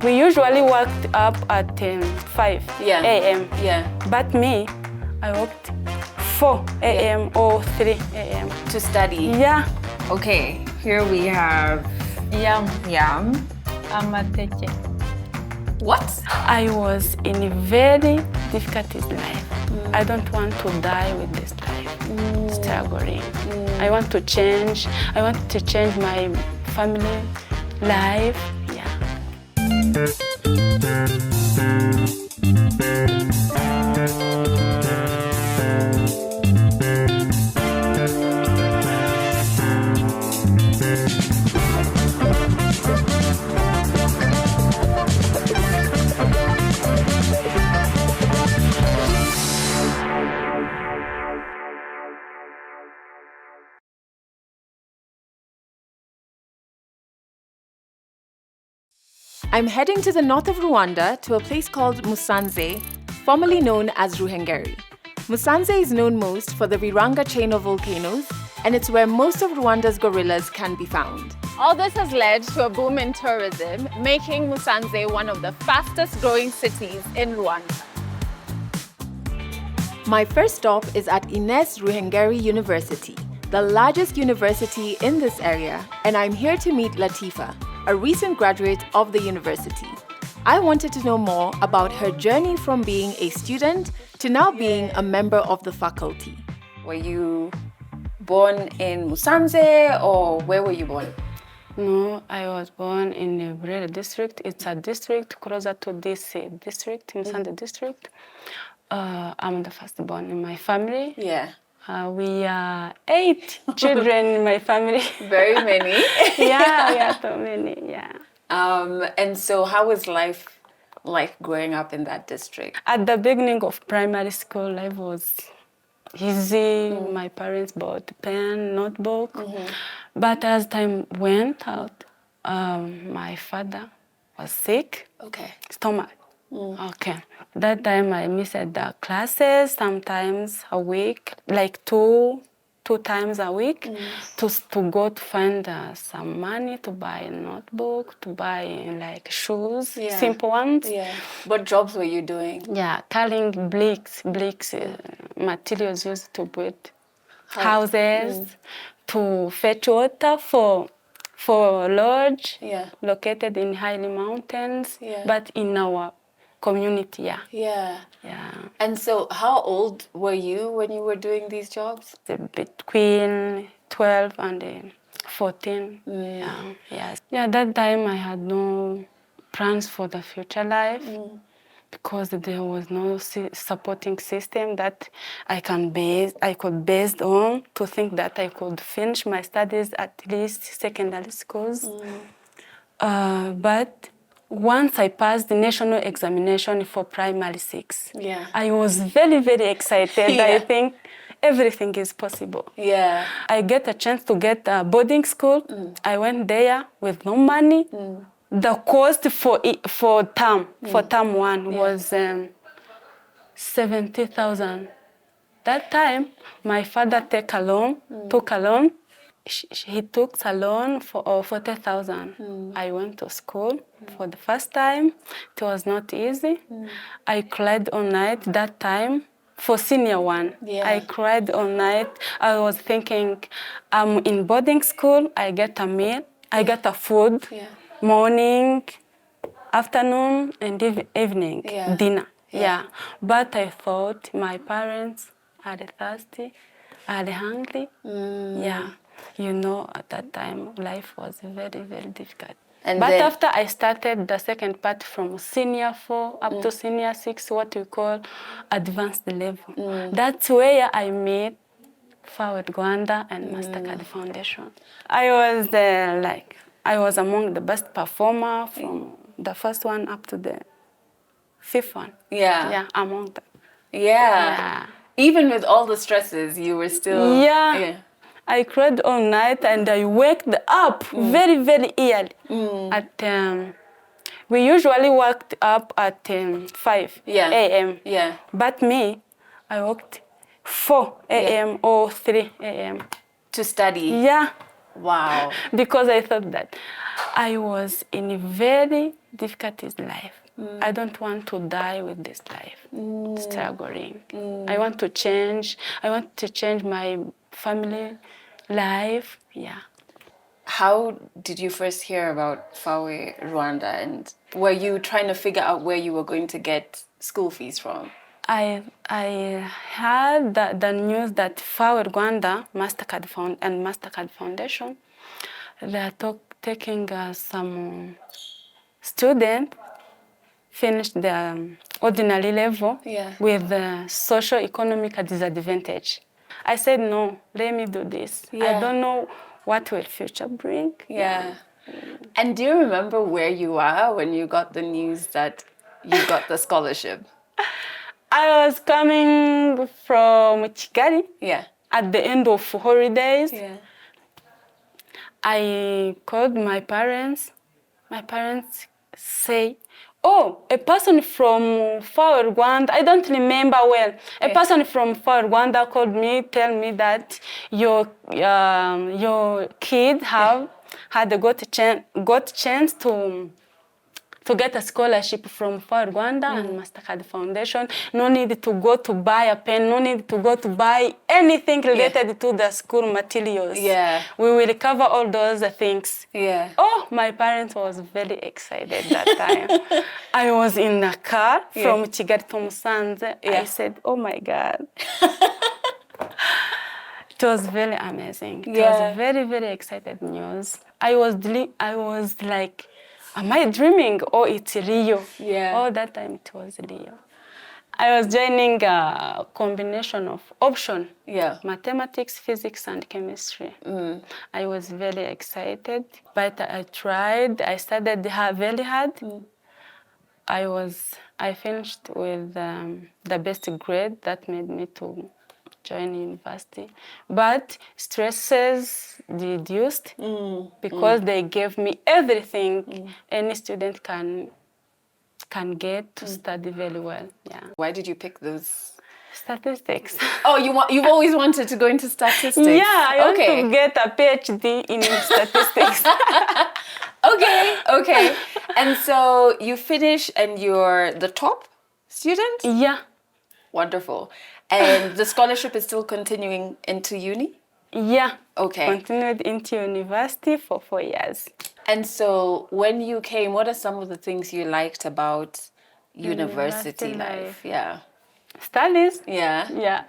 We usually worked up at 5 a.m. Yeah. But me, I worked 4 a.m. or 3 a.m. To study? Yeah. Okay, here we have Yam. Amateke. What? I was in a very difficult life. I don't want to die with this life, struggling. I want to change. I want to change my family life. Yeah. I'm heading to the north of Rwanda to a place called Musanze, formerly known as Ruhengeri. Musanze is known most for the Viranga chain of volcanoes, and it's where most of Rwanda's gorillas can be found. All this has led to a boom in tourism, making Musanze one of the fastest growing cities in Rwanda. My first stop is at Ines Ruhengeri University, the largest university in this area, and I'm here to meet Latifa, a recent graduate of the university. I wanted to know more about her journey from being a student to now being a member of the faculty. Were you born in Musanze or where were you born? No, I was born in the Burera district. It's a district closer to this district, Musanze district. I'm the firstborn in my family. Yeah. We are 8 children in my family. Very many. Yeah, we are so many, yeah. And so how was life like growing up in that district? At the beginning of primary school, life was easy. My parents bought pen, notebook. But as time went out, my father was sick. Okay. Stomach. Okay. That time I missed the classes, sometimes a week, like two times a week, to go to find some money to buy a notebook, to buy like shoes, simple ones. Yeah. What jobs were you doing? Yeah, carrying bricks, materials used to build houses, to fetch water for lodge, located in highly mountains, but in our community, Yeah. Yeah. And so how old were you when you were doing these jobs? Between 12 and 14. Yeah. Yes. Yeah, that time I had no plans for the future life because there was no supporting system that I could base on to think that I could finish my studies at least secondary schools. But once I passed the national examination for primary 6, I was very, very excited. I think everything is possible. Yeah. I get a chance to get a boarding school. I went there with no money. The cost for term 1 was 70,000. That time, my father took a loan. He took a loan for 40,000. I went to school for the first time. It was not easy. I cried all night that time for senior 1. I cried all night. I was thinking, I'm in boarding school. I get a meal. I get a food. Morning, afternoon, and evening dinner. But I thought my parents are thirsty, are hungry. You know, at that time, life was very, very difficult. But after I started the second part from senior 4 up to senior 6, what we call advanced level. That's where I met FAWE Rwanda and Mastercard Foundation. I was among the best performer from the first one up to the 5th one. Yeah, among them. Yeah. Even with all the stresses, you were still... Yeah. I cried all night and I waked up very, very early. We usually worked up at 5 a.m. But me, I worked 4 a.m. or 3 a.m. To study? Yeah. Wow. Because I thought that I was in a very difficult life. I don't want to die with this life, struggling. I want to change. I want to change my family life. Yeah. How did you first hear about FAWE Rwanda, and were you trying to figure out where you were going to get school fees from? I had the news that FAWE Rwanda and Mastercard Foundation, they are taking some students finished their ordinary level with social economic disadvantage. I said, no, let me do this. I don't know what will future bring. Yeah. And do you remember where you were when you got the news that you got the scholarship? I was coming from Kigali. Yeah. At the end of holidays. Yeah. I called my parents. My parents say, oh, a person from FAWE Rwanda, I don't remember well. A person from FAWE Rwanda called me, tell me that your kid got chance to get a scholarship from FAWE Rwanda and Mastercard Foundation. No need to go to buy a pen, no need to go to buy anything related to the school materials. Yeah. We will cover all those things. Yeah. Oh, my parents was very excited that time. I was in a car from Kigali to Musanze. I said, oh my God. It was very amazing. It was very, very excited news. I was like, am I dreaming or it's real? Yeah. All that time it was real. I was joining a combination of option. Yeah. Mathematics, physics, and chemistry. I was very excited, but I tried. I studied very hard. I finished with the best grade that made me to join university. But stresses reduced because they gave me everything any student can get to study very well. Yeah. Why did you pick those? Statistics. Oh, you've always wanted to go into statistics. Yeah, I want to get a PhD in statistics. Okay. And so you finish and you're the top student? Yeah. Wonderful. And the scholarship is still continuing into uni? Yeah. Okay. Continued into university for 4 years. And so when you came, what are some of the things you liked about university life? Yeah. Studies? Yeah. Yeah.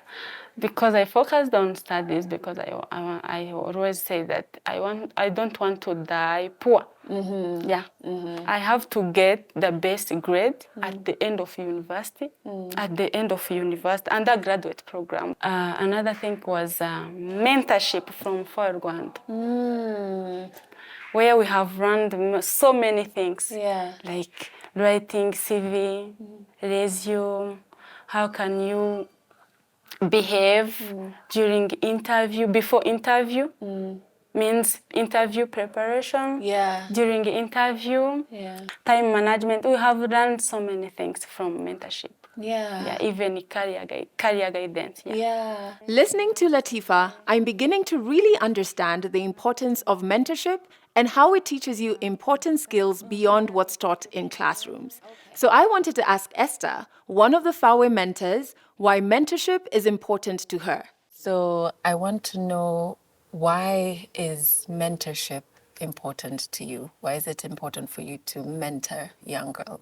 Because I focused on studies because I always say that I don't want to die poor. Yeah. I have to get the best grade at the end of university. At the end of university undergraduate program. Another thing was mentorship from FAWE Rwanda. Where we have run so many things. Yeah. Like writing CV, resume, how can you behave during interview, before interview, means interview preparation, during interview, time management. We have done so many things from mentorship. Yeah, even career guidance. Yeah. Listening to Latifa, I'm beginning to really understand the importance of mentorship and how it teaches you important skills beyond what's taught in classrooms. So I wanted to ask Esther, one of the FAWE mentors, why mentorship is important to her. So I want to know, why is mentorship important to you? Why is it important for you to mentor young girls?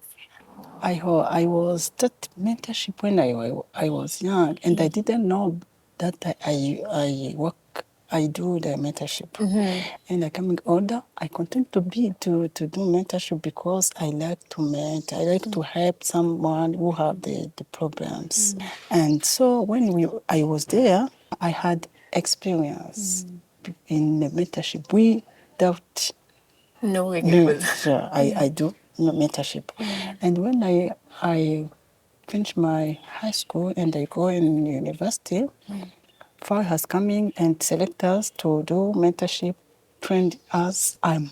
I was taught mentorship when I was young, and I didn't know that I do the mentorship. And I coming older, I continue to do mentorship because I like to mentor. I like to help someone who have the problems. And so when I was there, I had experience in the mentorship without Knowing it was... I do mentorship. And when I finish my high school and I go in university, FAWE has come in and select us to do mentorship, trained us. I'm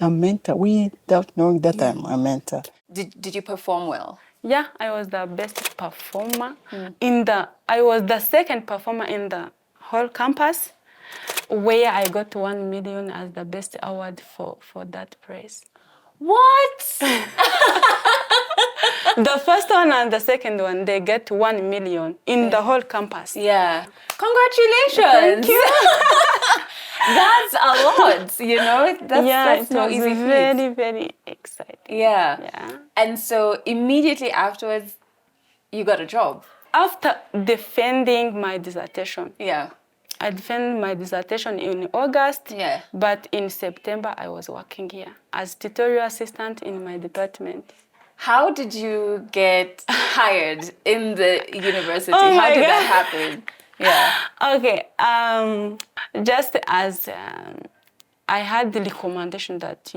a mentor without knowing that I'm a mentor. Did you perform well? Yeah, I was the best performer I was the second performer in the whole campus. where I got 1 million as the best award for that praise. What? The first one and the second one, they get 1 million in the whole campus. Yeah. Congratulations. Thank you. That's a lot, you know? That's it no was easy feat. very, very exciting. Yeah. Yeah. And so immediately afterwards, you got a job. After defending my dissertation, Yeah. I defended my dissertation in August, Yeah. but in September I was working here as tutorial assistant in my department. How did you get hired in the university? Oh How my did that God. happen? Yeah. Okay, just as I had the recommendation that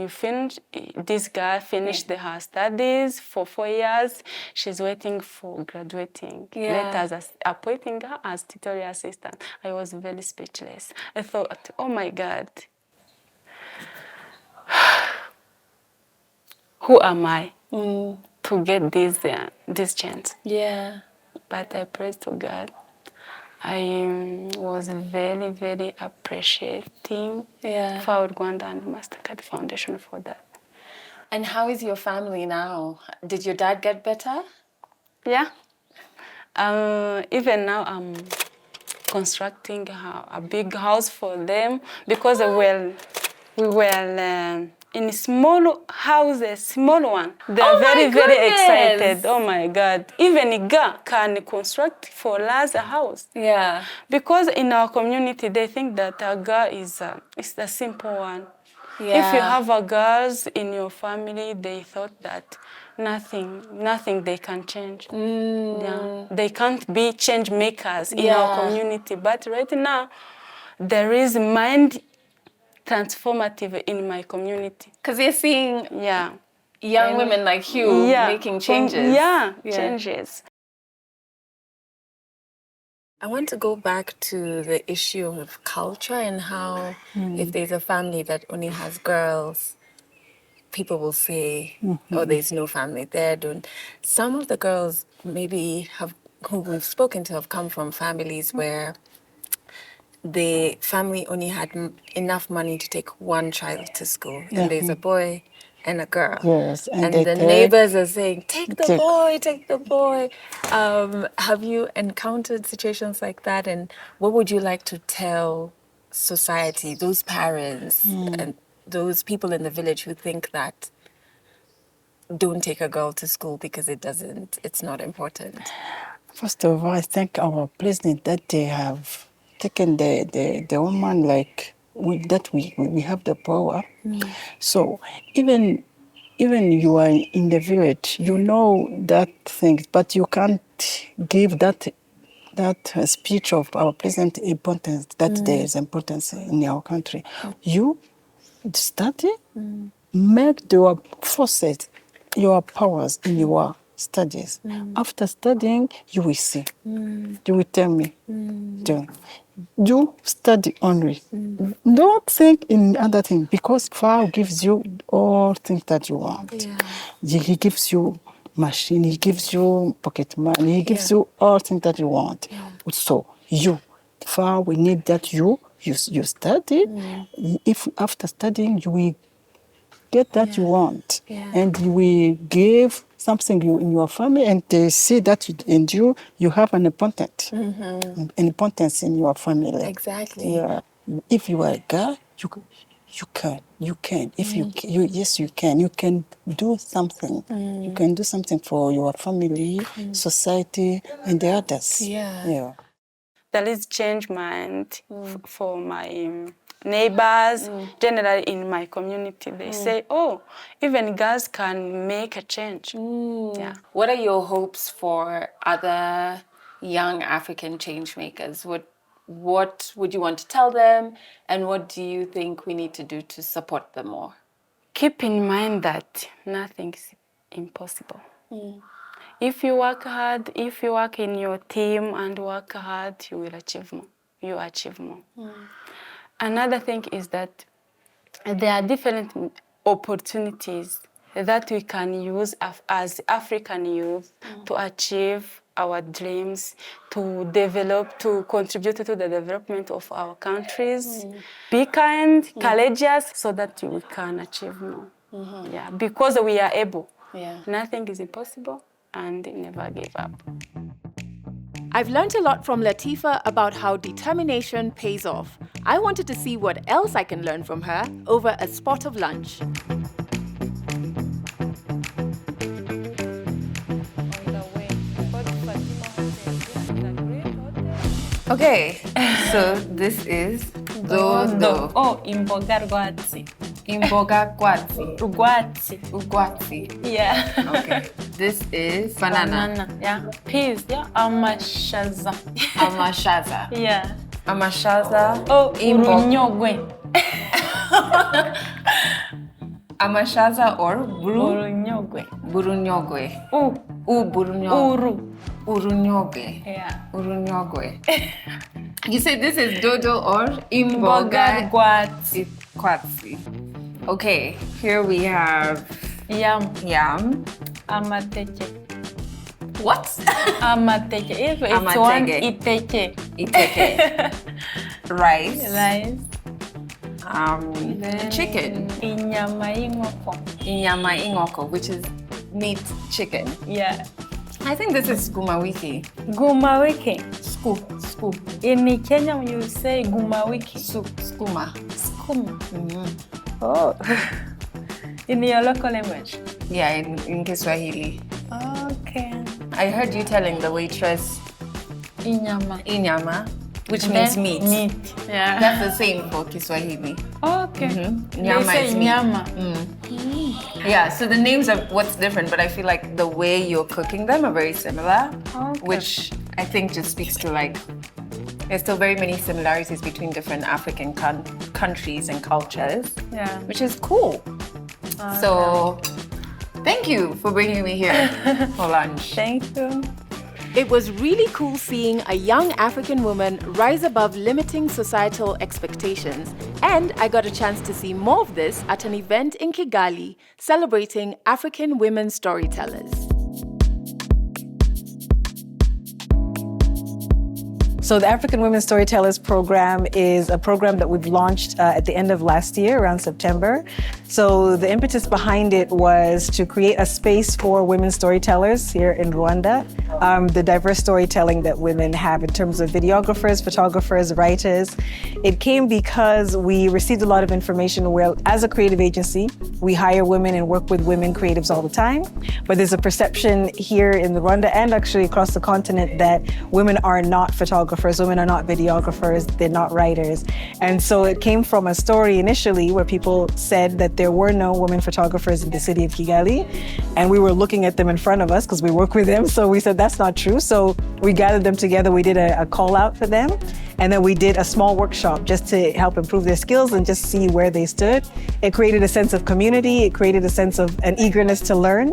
this girl finished her studies for 4 years. She's waiting for graduating. Yeah. Let us appointing her as tutorial assistant. I was very speechless. I thought, oh my God, who am I to get this chance? Yeah. But I praise to God. I was very, very appreciating FAWE Rwanda and Mastercard Foundation for that. And how is your family now? Did your dad get better? Yeah. Even now, I'm constructing a big house for them because we were in small houses, small one. They are very, very excited. Oh my God. Even a girl can construct for us a house. Yeah. Because in our community, they think that a girl is a simple one. Yeah. If you have a girls in your family, they thought that nothing they can change. Yeah. They can't be change makers in our community. But right now, there is mind transformative in my community. Because you're seeing young women like you making changes. Changes. I want to go back to the issue of culture and how if there's a family that only has girls, people will say, oh, there's no family there. Some of the girls maybe who we've spoken to have come from families where the family only had enough money to take one child to school. And there's a boy and a girl. Yes, and the neighbors are saying, take the boy, take the boy. Have you encountered situations like that? And what would you like to tell society, those parents and those people in the village who think that don't take a girl to school because it's not important? First of all, I thank our president that they have taken the woman like we have the power. So even you are in the village, you know that things, but you can't give that speech of our president importance, that there is importance in our country. You study, make your forces, your powers in your studies. After studying, you will see. You will tell me. Do study only. Don't think in other things, because FAWE gives you all things that you want. He gives you machine, he gives you pocket money, he gives you all things that you want. So FAWE, we need that you study. If after studying you will get that you want, and you will give something in your family, and they see that you have an importance in your family. Exactly. Yeah. If you are a girl, you can. If yes, you can. You can do something. You can do something for your family, society, and the others. Yeah. There is change mind for my neighbors, generally in my community. They say, oh, even girls can make a change. Yeah. What are your hopes for other young African change makers? What would you want to tell them, and what do you think we need to do to support them more? Keep in mind that nothing is impossible. If you work hard, if you work in your team and work hard, you will achieve more. You achieve more. Another thing is that there are different opportunities that we can use as African youth to achieve our dreams, to develop, to contribute to the development of our countries. Be kind, courageous, so that we can achieve more. Yeah, because we are able. Yeah. Nothing is impossible, and never give up. I've learned a lot from Latifa about how determination pays off. I wanted to see what else I can learn from her over a spot of lunch. Okay, so this is dodo. Oh, imboga rwatsi. Imboga kwatsi. Rwatsi. Ugwatsi. Yeah. Okay. This is banana. Yeah. Peas. Yeah. Amashaza. Amashaza. Yeah. Amashaza. Oh, urunyogwe. Amashaza or Urunyogwe. burunyogwe. Burunyogwe. Uru. Urunyogwe. Yeah. Urunyogwe. You said this is dodo or Imboga imboga rwatsi. kwatsi. Okay, here we have Yam. yam. Amateke. What? Amateke. If it's Amateke. one, iteke. Iteke. Rice. Rice. Chicken. Inyama y'ingoko. Inyama ingoko, which is meat chicken. Yeah. I think this is sukuma wiki. Guma wiki. Scoop. In Kenya, when you say guma wiki, Skuma. skuma. Oh. In your local language. Yeah, in Kiswahili. Okay. I heard you telling the waitress Inyama. inyama, which means Then meat. Meat. Yeah. That's the same for Kiswahili. Okay. Nyama They say is meat. nyama. Yeah, so the names are what's different, but I feel like the way you're cooking them are very similar, Okay. which I think just speaks to like, there's still very many similarities between different African countries and cultures, Yeah. which is cool. So, thank you for bringing me here for lunch. Thank you. It was really cool seeing a young African woman rise above limiting societal expectations, and I got a chance to see more of this at an event in Kigali celebrating African women storytellers. So the African Women Storytellers program is a program that we've launched at the end of last year, around September. So the impetus behind it was to create a space for women storytellers here in Rwanda. The diverse storytelling that women have in terms of videographers, photographers, writers. It came because we received a lot of information where, as a creative agency, we hire women and work with women creatives all the time. But there's a perception here in Rwanda and actually across the continent that women are not photographers, women are not videographers, they're not writers. And so it came from a story initially where people said that there were no women photographers in the city of Kigali. And we were looking at them in front of us because we work with them. So we said, that's not true. So we gathered them together, we did a call out for them. And then we did a small workshop just to help improve their skills and just see where they stood. It created a sense of community. It created a sense of an eagerness to learn.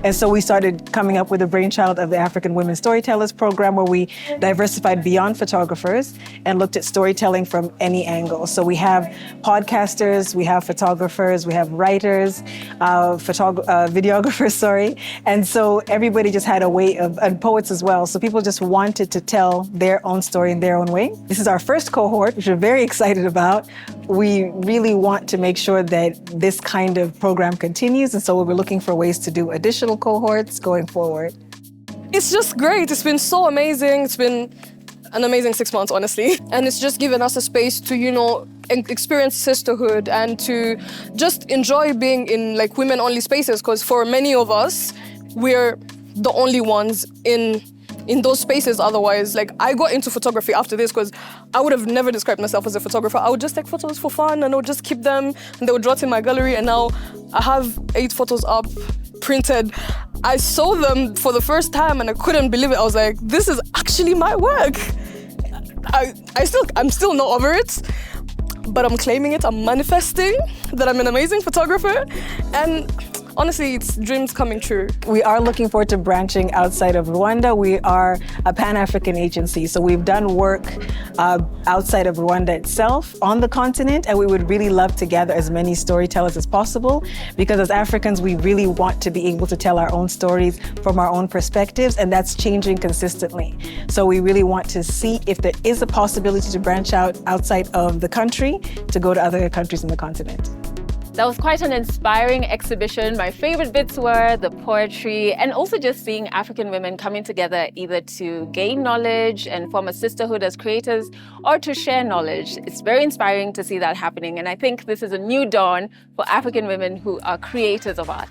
And so we started coming up with a brainchild of the African Women Storytellers program where we diversified beyond photographers and looked at storytelling from any angle. So we have podcasters, we have photographers, we have writers, videographers, sorry. And so everybody just had a way of, and poets as well. So people just wanted to tell their own story in their own way. This is our first cohort, which we're very excited about. We really want to make sure that this kind of program continues. And so we're looking for ways to do additional cohorts going forward. It's just great. It's been so amazing. It's been an amazing 6 months, honestly. And it's just given us a space to, experience sisterhood and to just enjoy being in like women-only spaces. Because for many of us, we're the only ones in those spaces otherwise. Like, I got into photography after this because I would have never described myself as a photographer. I would just take photos for fun and I would just keep them and they would rot in my gallery, and now I have 8 photos up, printed. I saw them for the first time and I couldn't believe it. I was like, this is actually my work. I'm still not over it, but I'm claiming it. I'm manifesting that I'm an amazing photographer. And honestly, it's dreams coming true. We are looking forward to branching outside of Rwanda. We are a Pan-African agency, so we've done work outside of Rwanda itself on the continent, and we would really love to gather as many storytellers as possible, because as Africans, we really want to be able to tell our own stories from our own perspectives, and that's changing consistently. So we really want to see if there is a possibility to branch out outside of the country to go to other countries in the continent. That was quite an inspiring exhibition. My favorite bits were the poetry and also just seeing African women coming together either to gain knowledge and form a sisterhood as creators or to share knowledge. It's very inspiring to see that happening. And I think this is a new dawn for African women who are creators of art.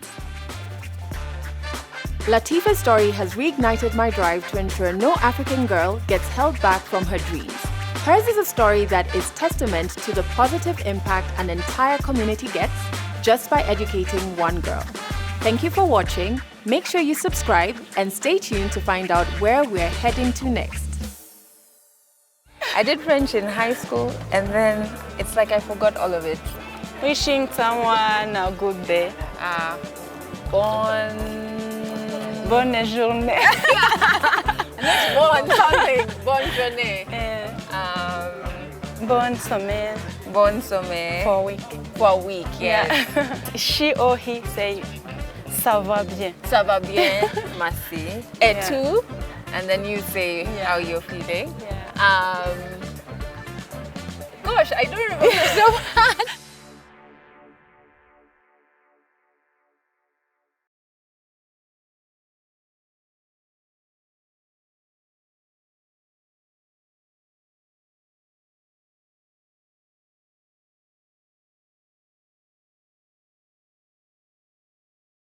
Latifa's story has reignited my drive to ensure no African girl gets held back from her dreams. Hers is a story that is testament to the positive impact an entire community gets just by educating one girl. Thank you for watching. Make sure you subscribe and stay tuned to find out where we're heading to next. I did French in high school, and then it's like I forgot all of it. Wishing someone a good day. Bonne journée. Bonne something. Bonne journée. Bonne semaine. Bonne sommeil. For a week. For a week, yes. Yeah. She or he say, ça va bien. Ça va bien, merci. Et tu? And then you say how you're feeling. Yeah. Gosh, I don't remember so much.